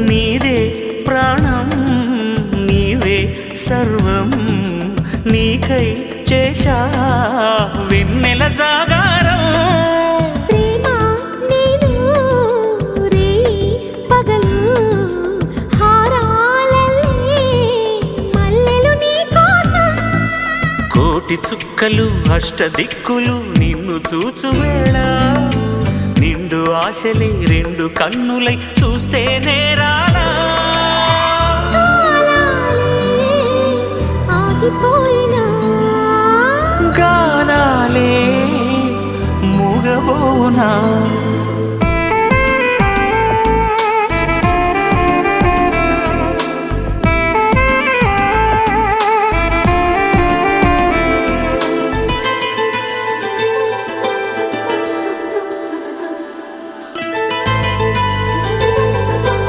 నీదే ప్రాణం నీవే సర్వం నీకై చేశా వెన్నెల జాగారం ప్రేమ నేను రే పగలు హారాలల్లే మల్లెలు నీ కోసం కోటి చుక్కలు అష్టదిక్కులు నిన్ను చూచువేళ నిండు ఆశలే రెండు కన్నులై చూస్తే నేరాలా ఆగిపోయినా గానాలే మూగబోనా